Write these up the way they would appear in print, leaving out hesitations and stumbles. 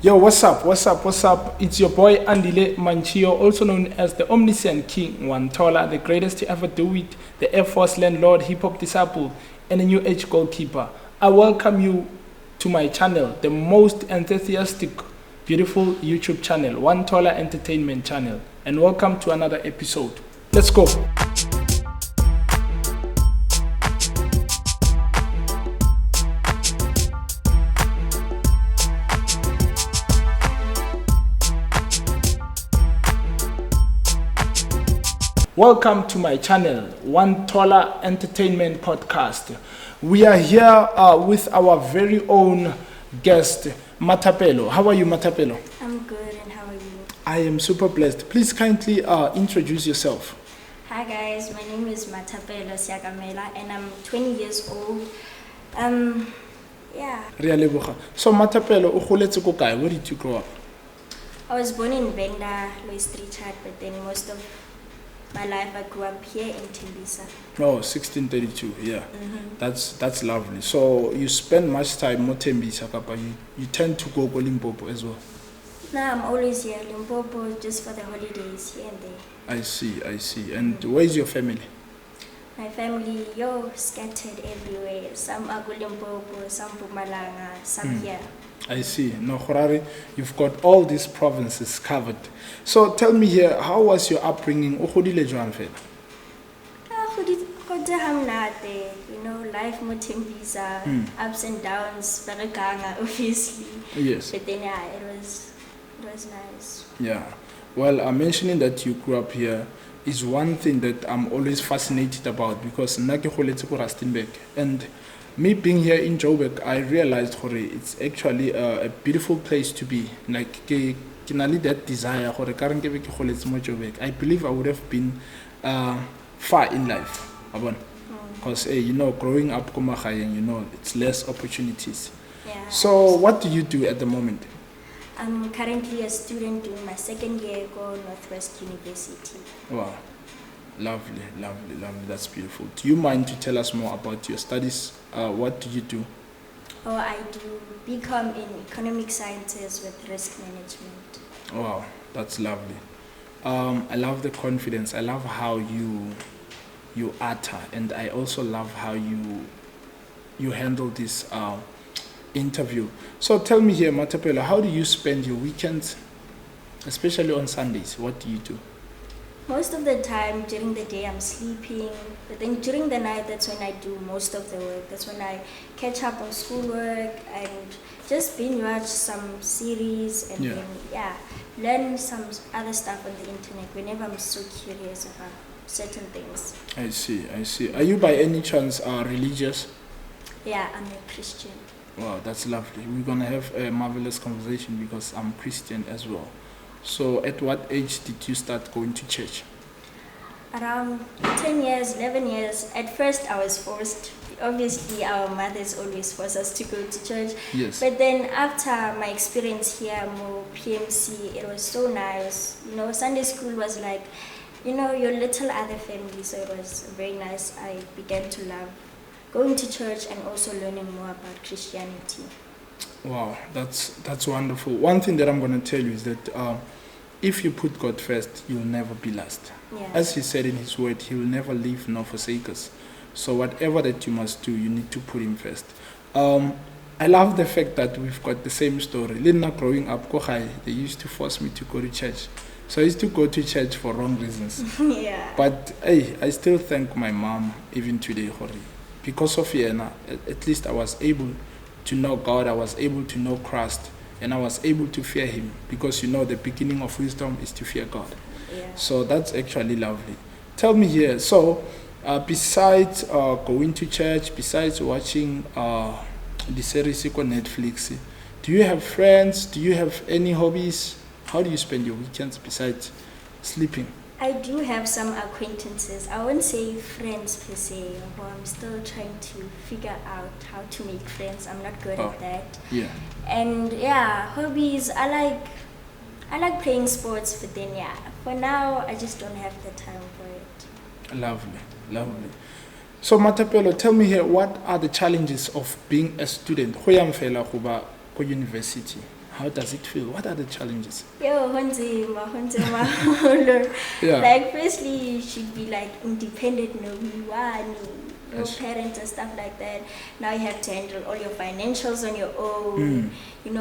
Yo, what's up? What's up? What's up? It's your boy Andile Manchio, also known as the omniscient King-Wanthola, the greatest to ever do it, the Air Force landlord, hip-hop disciple, and a new age goalkeeper. I welcome you to my channel, the most enthusiastic, beautiful YouTube channel, Wanthola Entertainment Channel, and welcome to another episode. Let's go. Welcome to my channel, Wanthola Entertainment Podcast. We are here with our very own guest, Matapelo. How are you, Matapelo? I'm good, and how are you? I am super blessed. Please kindly introduce yourself. Hi guys, my name is Matapelo Siakamela, and I'm 20 years old. Yeah. So Matapelo, where did you grow up? I was born in Venda, Louis Richard, but then most of my life I grew up here in Thembisa. Oh, 1632, yeah. That's lovely. So you spend much time in Thembisa, but you tend to go to Limpopo as well? No, I'm always here, Limpopo, just for the holidays here and there. I see. And where is your family? My family, scattered everywhere. Some are Limpopo, some Pumalanga, some here. I see. No, Khorari, you've got all these provinces covered. So tell me here, how was your upbringing? You know, life mo Thembisa, ups and downs, Berekanga, obviously. Yes. But then it was nice. Yeah. Well, mentioning that you grew up here is one thing that I'm always fascinated about, because and me being here in Joburg, I realized it's actually a beautiful place to be. Like, that desire, I believe I would have been far in life. Because, growing up, it's less opportunities. Yeah. So, what do you do at the moment? I'm currently a student doing my second year at Northwest University. Wow. Lovely. That's beautiful. Do you mind to tell us more about your studies? What do you do? Oh, I do BCom in Economic Sciences with Risk Management. Wow, that's lovely. I love the confidence. I love how you utter, and I also love how you handle this interview. So tell me here, Matapelo, how do you spend your weekends, especially on Sundays? What do you do? Most of the time during the day I'm sleeping, but then during the night that's when I do most of the work. That's when I catch up on schoolwork and just binge watch some series and then learn some other stuff on the internet whenever I'm so curious about certain things. I see. Are you by any chance religious? Yeah, I'm a Christian. Wow, that's lovely. We're gonna have a marvelous conversation because I'm Christian as well. So at what age did you start going to church? Around 10 years, 11 years. At first I was forced. Obviously our mothers always force us to go to church. Yes. But then after my experience here, more PMC, it was so nice. Sunday school was like, your little other family. So it was very nice. I began to love going to church and also learning more about Christianity. Wow, that's wonderful. One thing that I'm going to tell you is that if you put God first, you'll never be lost. Yeah. As He said in His word, He will never leave nor forsake us. So whatever that you must do, you need to put Him first. I love the fact that we've got the same story. Lina growing up, they used to force me to go to church. So I used to go to church for wrong reasons. Yeah. But hey, I still thank my mom even today, because of Yena, at least I was able to know God, I was able to know Christ, and I was able to fear Him, because the beginning of wisdom is to fear God. Yeah. So that's actually lovely. Tell me here, so besides going to church, besides watching the series on Netflix, do you have friends? Do you have any hobbies? How do you spend your weekends besides sleeping? I do have some acquaintances. I won't say friends per se, but I'm still trying to figure out how to make friends. I'm not good at that. Yeah. And hobbies. I like playing sports, but then for now I just don't have the time for it. Lovely. So Matapelo, tell me here, what are the challenges of being a student? University. How does it feel? What are the challenges? Yo, honzima. Yeah. Like, firstly, you should be like independent, no Yes. parents and stuff like that. Now you have to handle all your financials on your own.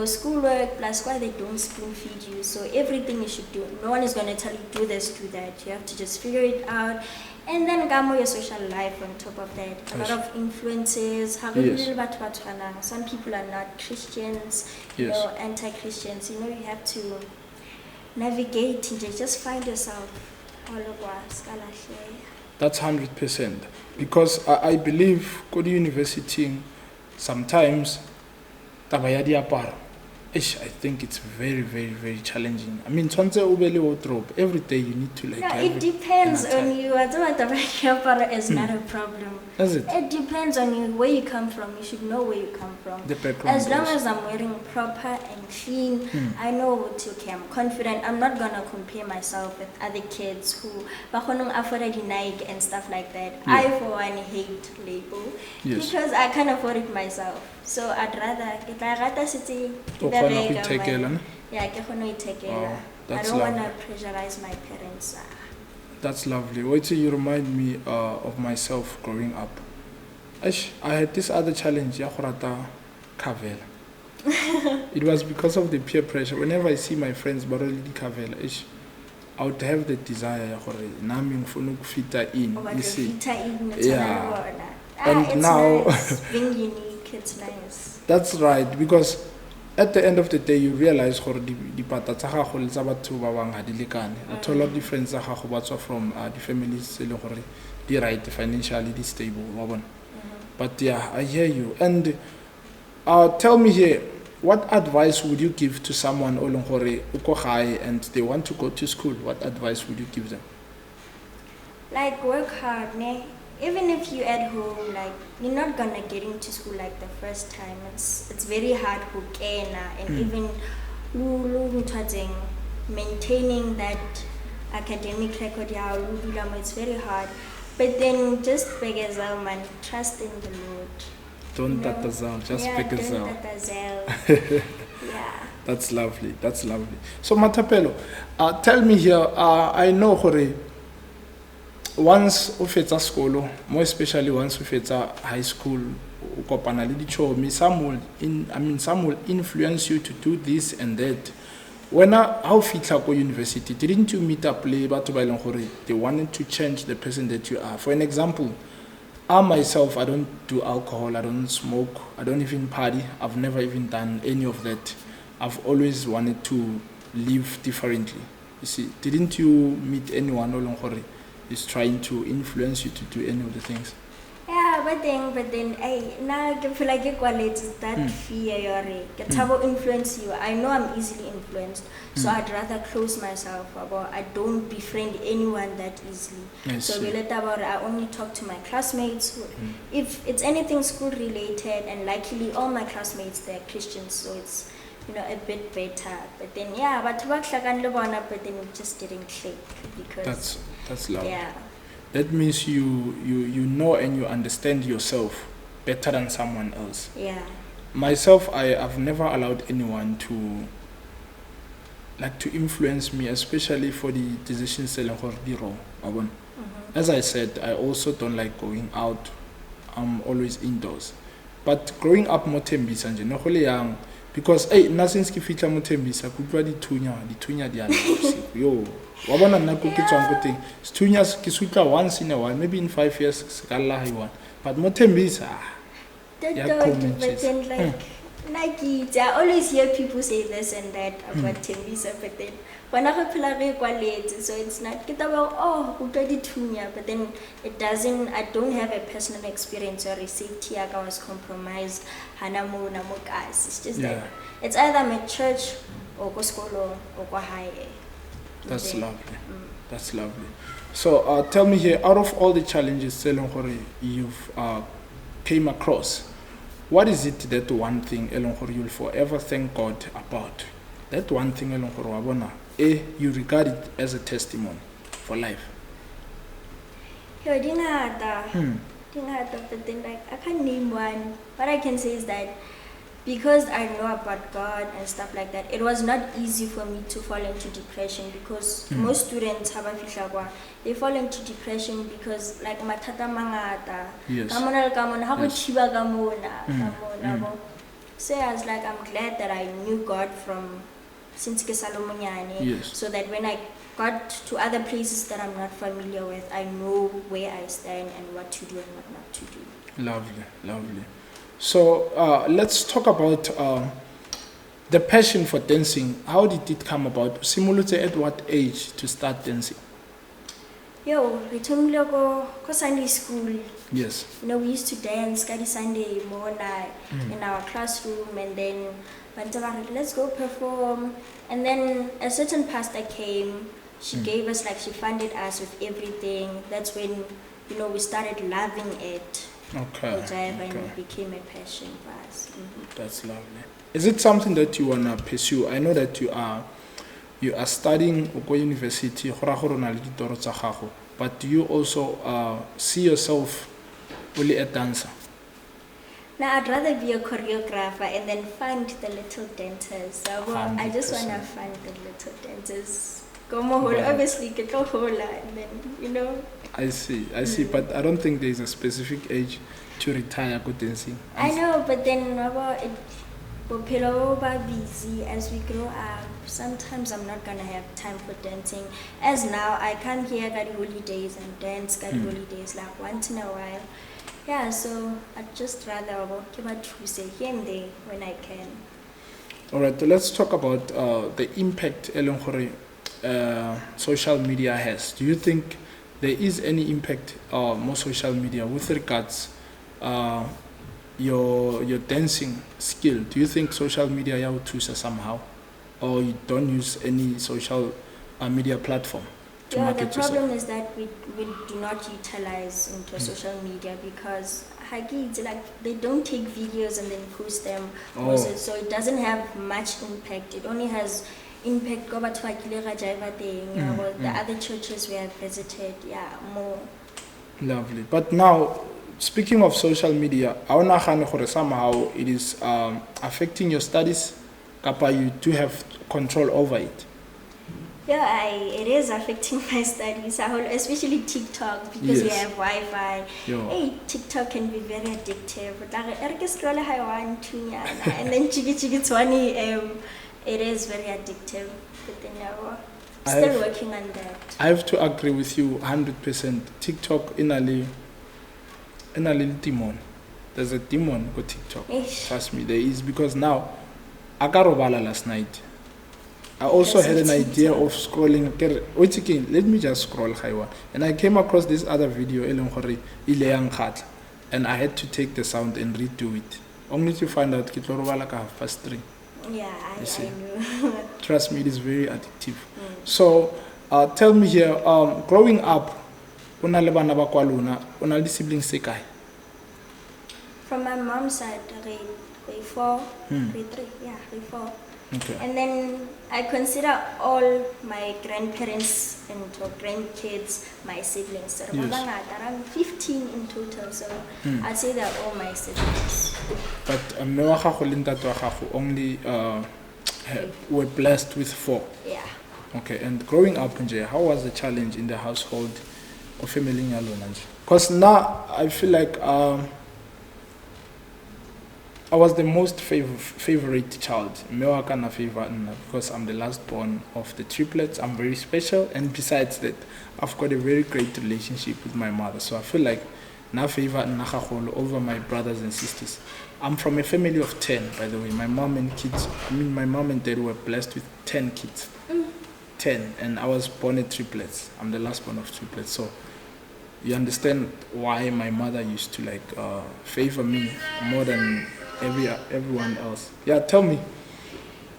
Schoolwork, plus why they don't spoon feed you. So everything you should do. No one is going to tell you, do this, do that. You have to just figure it out. And then gamo your social life on top of that. A lot of influences. Yes. Some people are not Christians, Yes. anti-Christians. You have to navigate and just find yourself. That's 100%. Because I believe go to university sometimes taba ya diaparo. I think it's very, very, very challenging. I mean, every day you need to like. No, it depends on you. I don't want to is not a problem. Is it? It depends on you, where you come from. You should know where you come from. The background. As long as I'm wearing proper and clean, I know okay, I'm confident. I'm not gonna compare myself with other kids who afford Nike and stuff like that. Yeah. I for one hate label because I can't afford it myself. So I'd rather I don't want to pressurize my parents. That's lovely. Wait till you remind me of myself growing up. I had this other challenge, Kavela. It was because of the peer pressure. Whenever I see my friends barely Kavela, I would have the desire fita in. You see? Yeah. And now nice. Being unique, it's nice. That's right, because at the end of the day you realize the pata tsa gago le tsa batho ba bang ha di lekane. A total difference tsa gago ba tswa from the families le gore di right financially di stable wa bona. But yeah, I hear you. And tell me here, what advice would you give to someone and they want to go to school? What advice would you give them? Like, work hard, ne? Even if you're at home, like, you're not gonna get into school like the first time. It's very hard and even maintaining that academic record, it's very hard. But then just begazal, man, trust in the Lord. Don't tatazal, just begazal. Yeah. That's lovely. That's lovely. So Matapelo, tell me here, I know once you fetsa school, more especially once you fetsa high school, some will influence you to do this and that. When how fitla go university, didn't you meet up they wanted to change the person that you are? For an example, I myself, I don't do alcohol, I don't smoke, I don't even party. I've never even done any of that. I've always wanted to live differently. You see, didn't you meet anyone is trying to influence you to do any of the things? Yeah, but then I feel like that fear influence you. I know I'm easily influenced, so I'd rather close myself I don't befriend anyone that easily. So I only talk to my classmates. If it's anything school related, and luckily all my classmates, they're Christians, so it's a bit better. But then but then it just didn't click because that's lovely. Yeah. That means you know and you understand yourself better than someone else. Yeah. Myself, I've never allowed anyone to influence me, especially for the decisions As I said, I also don't like going out. I'm always indoors. But growing up more Thembisa nje no young, because since ke fitla mo Thembisa kutlwa dithunya di ana yo wa bona nna go ke tswang go teng dithunya ke sutla once in a while, maybe in 5 years ska lla one, but mo Thembisa but then I always hear people say this and that about Thembisa, but then when I so it's not but then it doesn't. I don't have a personal experience or safety. I was compromised. It's just that it's either I'm at church or go school or go high. That's lovely. That's lovely. So tell me here, out of all the challenges you've came across, what is it that one thing you'll forever thank God about? That one thing you regard it as a testimony for life. But then I can't name one. What I can say is that because I know about God and stuff like that, it was not easy for me to fall into depression because most students have a they fall into depression because like matata mangata. Yes. So I was like, I'm glad that I knew God from since Kesalomonyane, Yes. so that when I got to other places that I'm not familiar with, I know where I stand and what to do and what not to do. Lovely, lovely. So let's talk about the passion for dancing. How did it come about? Simulate at what age to start dancing? Yo, we go Sunday school. Yes. You know, we used to dance every Sunday morning in our classroom, and then let's go perform. And then a certain pastor came. She gave us, like, she funded us with everything. That's when, you know, we started loving it. Okay. And it became a passion for us. That's lovely. Is it something that you wanna pursue? I know that you are studying at university, but do you also see yourself only a dancer? Now, I'd rather be a choreographer and then fund the little dancers. So I just want to fund the little dancers. Obviously, get a whole lot, and then, you know. I see, but I don't think there's a specific age to retire good dancing. I know, but then we're busy as we grow up. Sometimes I'm not gonna have time for dancing. As now, I come here at holidays and dance at holidays like once in a while. Yeah, so I'd just rather give a say here and there when I can. All right, let's talk about the impact social media has. Do you think there is any impact more social media with regards your dancing skill? Do you think social media will choose somehow, or you don't use any social media platform to market the problem is that we do not utilize into social media because like they don't take videos and then post them, so it doesn't have much impact. It only has impact go batho ba kile ga jaiva teng, the other churches we have visited, more. Lovely. But now, speaking of social media, somehow it is affecting your studies, kapa you do have control over it. Yeah, it is affecting my studies, especially TikTok, because we have Wi-Fi. Hey, TikTok can be very addictive. And then it is very addictive. But then still working on that. I have to agree with you 100%. TikTok in a little demon. There's a demon for TikTok. Trust me, there is, because now I got Robala last night. I also had an idea of scrolling. Let me just scroll, and I came across this other video, and I had to take the sound and redo it. Only to find out it's 3:30. Yeah, I know. Trust me, it is very addictive. So, tell me here, growing up, una siblings sekai? From my mom's side, grade 4, grade 3, grade 4. Okay. And then I consider all my grandparents and grandkids my siblings. So around 15 in total, so I'd say they're all my siblings. But only were blessed with 4. Yeah. Okay, and growing up, how was the challenge in the household or family? Because now I feel like I was the most favorite child. Because I'm the last born of the triplets. I'm very special, and besides that, I've got a very great relationship with my mother. So I feel like na favor over my brothers and sisters. I'm from a family of 10, by the way. My mom and dad were blessed with 10 kids. 10, and I was born at triplets. I'm the last born of triplets. So you understand why my mother used to favor me more than everyone else. Yeah, tell me.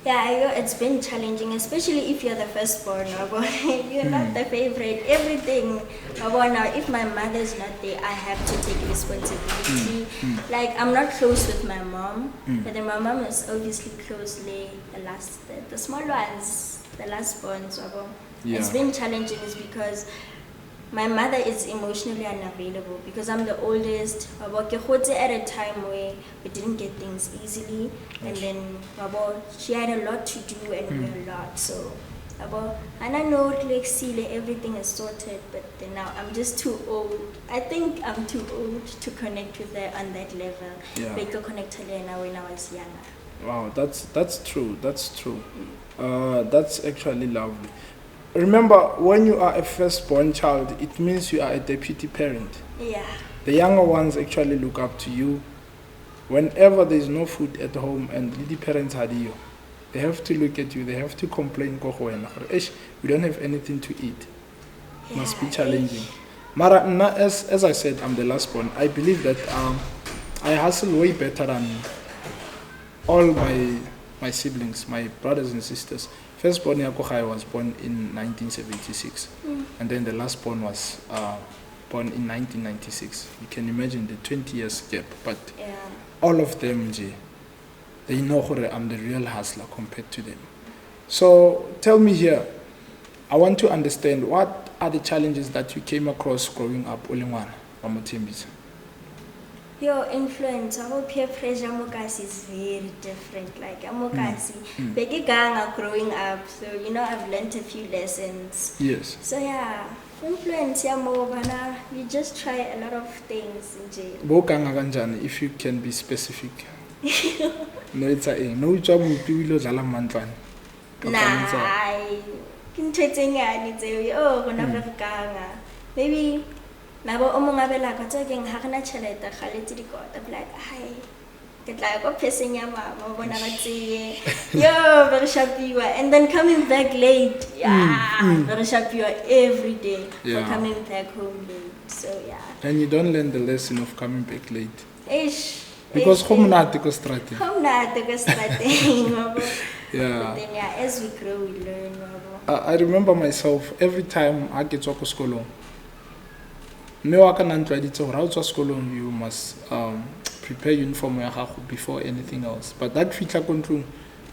Yeah, it's been challenging, especially if you're the firstborn. You're not the favorite. Everything. Now, if my mother is not there, I have to take responsibility. Like, I'm not close with my mom, but then my mom is obviously closely the small ones, the last born. So it's been challenging, is because my mother is emotionally unavailable because I'm the oldest. At a time where we didn't get things easily, and then she had a lot to do and we a lot. So, and I know like everything is sorted, but then now I'm just too old. I think I'm too old to connect with her on that level. Yeah. Like to connect to her now when I was younger. Wow, that's true. That's true. That's actually lovely. Remember, when you are a firstborn child, it means you are a deputy parent. Yeah. The younger ones actually look up to you. Whenever there is no food at home and the parents had you, they have to look at you. They have to complain. We don't have anything to eat. Yeah, Must be challenging. Mara, as I said, I'm the last born. I believe that I hustle way better than all my siblings, my brothers and sisters. Firstborn Yakohai was born in 1976, and then the last born was born in 1996. You can imagine the 20 years gap, but all of them, they know I'm the real hustler compared to them. So tell me here, I want to understand, what are the challenges that you came across growing up, Olingwana, Thembisa? Your influence, our peer pressure Mokasi is very different. Like Mokasi, growing up, so I've learned a few lessons. Yes. So yeah, influence you just try a lot of things in jail. If you can be specific. No, it's no job maybe nabo omongabela ka tsogeng ha rena chelete khaletse dikota like hi ke tla go pheseng ya mama bona ba tseye yo very shapiwa, and then coming back late very shapiwa every day for coming back home late. So yeah, and you don't learn the lesson of coming back late because because home not go yeah, but then as we grow we learn. I remember myself every time I get to school. You must prepare uniform before anything else. But that feature control,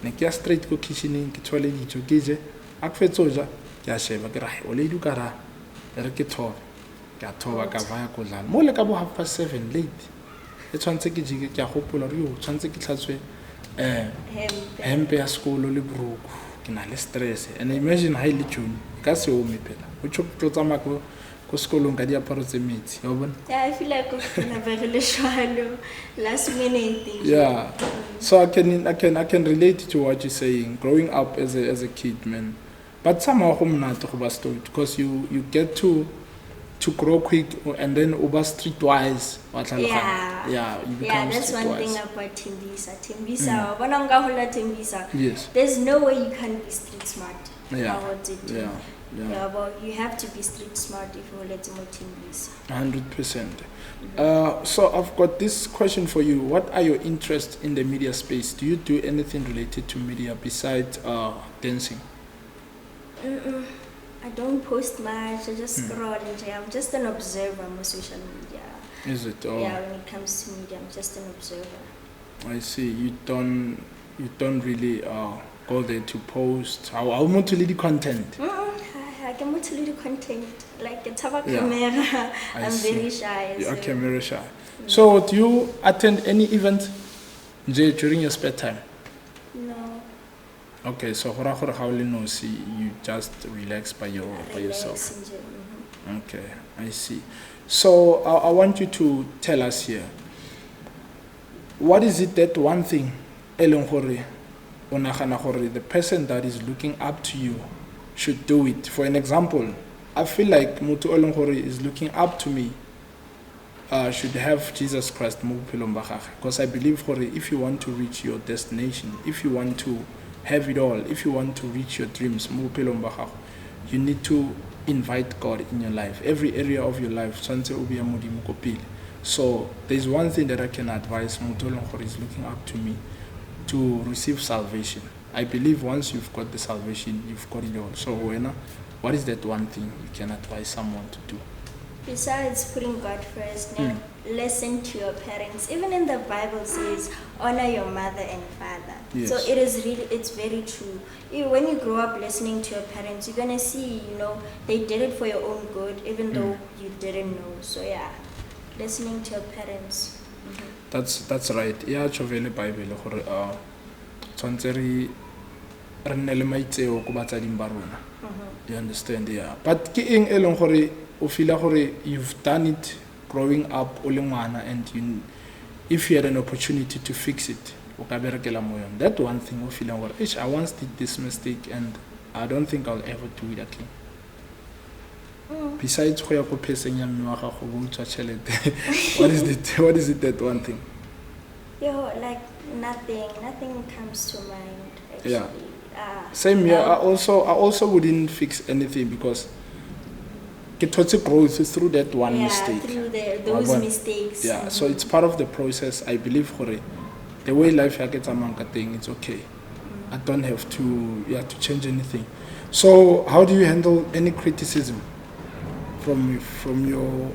I straight go kitchening, ke toilet dijo ke je, a fetsoja, ke a sheba ke ra o le dukara, re ke thoba, ke a thoba ka vaya go dlala. Mo le ka bo 7:30 late. E tshwantse ke jike ke a gopola re yo tshwantse ke tlhatswe hempe ya sekolo le bruku, ke na le stress. And imagine ha ile June, ka se o me phela. O tshotlo tsamaya go yeah, I feel like I'm very shallow last minute thing. Yeah, so I can relate to what you're saying. Growing up as a kid, man, but somehow because you get to grow quick and then over streetwise. Yeah, you become that's streetwise. One thing about Thembisa. Yes. There's no way you can be street smart. Yeah, but you have to be street smart if you let more Thembisa. 100%. So I've got this question for you. What are your interests in the media space? Do you do anything related to media besides dancing? I don't post much. I just scroll and I'm just an observer on social media. Is it? Yeah, when it comes to media, I'm just an observer. I see. You don't really go there to post. How much to lead content? I can much little content. Like a camera. I'm very shy. You are camera shy. So do you attend any event during your spare time? No. Okay, so you just relax by yourself. Okay, I see. So I want you to tell us here, what is it that one thing the person that is looking up to you should do it? For an example, I feel like Mutu Olonghori is looking up to me, should have Jesus Christ, because I believe if you want to reach your destination, if you want to have it all, if you want to reach your dreams, you need to invite God in your life, every area of your life. So there's one thing that I can advise Mutu Olonghori is looking up to me, to receive salvation. I believe once you've got the salvation, you've got it all. So what is that one thing you can advise someone to do? Besides putting God first, listen to your parents. Even in the Bible says, honor your mother and father. Yes. So it's very true. When you grow up listening to your parents, you're gonna see, they did it for your own good, even though you didn't know. So yeah, listening to your parents. That's right. Yeah, chovele Bible gore tshwantse re nne le maitseo ko batsading ba rona. You understand? Yeah. But ke eng e leng gore o feel gore you've done it growing up o le ngwana, and if you had an opportunity to fix it, o ka berekela mo yona. That one thing o feeling gore I once did this mistake and I don't think I'll ever do it again. Besides go ya go pheseng ya mme wa gago bo utswa tšhelete, what is it that one thing? Like nothing comes to mind actually. Yeah. Same here. I also wouldn't fix anything because get growth through that one mistake. Through those mistakes. Yeah, so it's part of the process. I believe the way life gets a thing, it's okay. I don't have to change anything. So how do you handle any criticism from your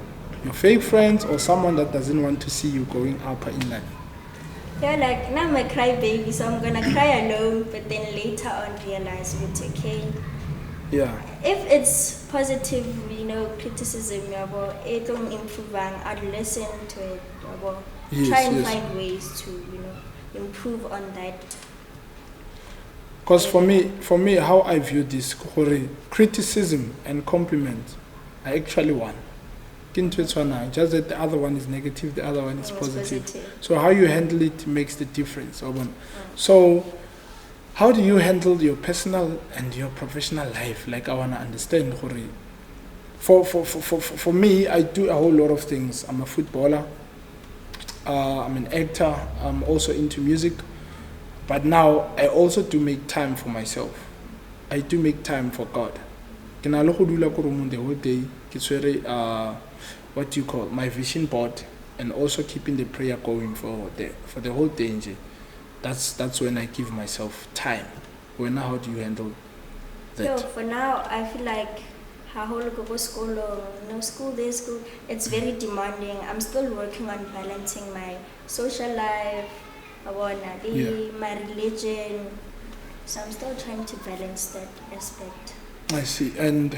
fake friends or someone that doesn't want to see you going up in life? Yeah, like now I'm a cry baby, so I'm gonna cry alone, but then later on realize it's okay. Yeah. If it's positive, criticism, it don't improve, I'd listen to it. Try and find ways to, improve on that. Because for me, how I view this, criticism and compliment are actually one. Just that the other one is negative, the other one is positive. So how you handle it makes the difference. So how do you handle your personal and your professional life? Like I wanna understand. For me, I do a whole lot of things. I'm a footballer. I'm an actor. I'm also into music. But now I also do make time for myself. I do make time for God. The whole day, what do you call my vision board, and also keeping the prayer going for the whole day. That's when I give myself time. How do you handle that? For now, I feel like school, it's very demanding. I'm still working on balancing my social life, my religion. So I'm still trying to balance that aspect. I see. And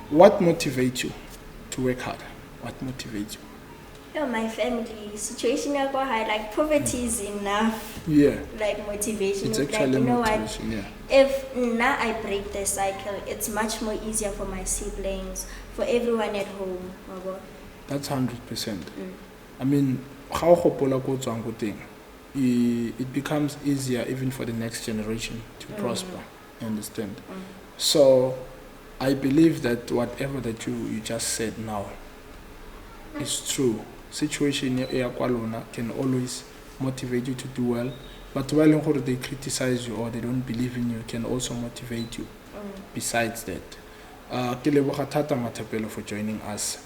what motivates you to work hard? What motivates you? My family situation, like poverty is enough. Yeah. Like motivation. It's actually motivation. Yeah. If now I break the cycle, it's much more easier for my siblings, for everyone at home. That's 100%. I mean, it becomes easier even for the next generation to prosper. You understand? So I believe that whatever that you just said now is true. Situation can always motivate you to do well, but while they criticize you or they don't believe in you, can also motivate you. Besides that, for joining us.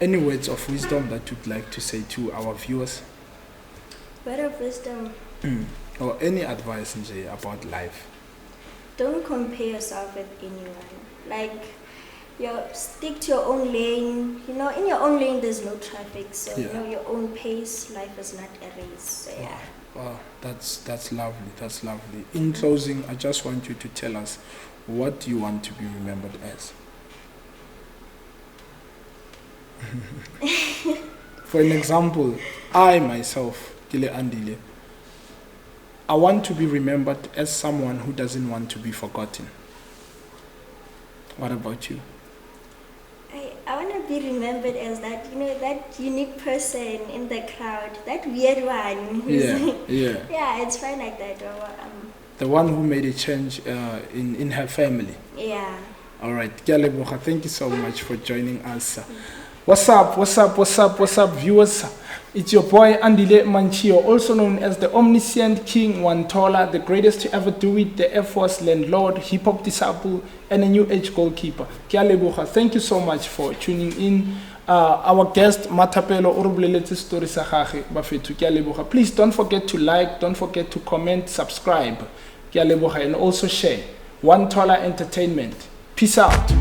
Any words of wisdom that you'd like to say to our viewers? Word of wisdom. Or any advice about life? Don't compare yourself with anyone. Like, stick to your own lane. In your own lane there's no traffic, so your own pace. Life is not a race. So yeah. Wow, that's lovely. That's lovely. In closing, I just want you to tell us what you want to be remembered as. For an example, I myself, Kile Andile, I want to be remembered as someone who doesn't want to be forgotten. What about you? I want to be remembered as that, that unique person in the crowd, that weird one. Yeah, it's fine like that. The one who made a change in her family. Yeah. All right. Thank you so much for joining us. What's up, viewers? It's your boy Andile Manchio, also known as the omniscient King-Wanthola, the greatest to ever do it, the Air Force landlord, hip-hop disciple, and a new age goalkeeper. Thank you so much for tuning in. Our guest, Matapelo Urublelete Story Sahage Bafetu. Please don't forget to like, don't forget to comment, subscribe, and also share. Wanthola Entertainment. Peace out.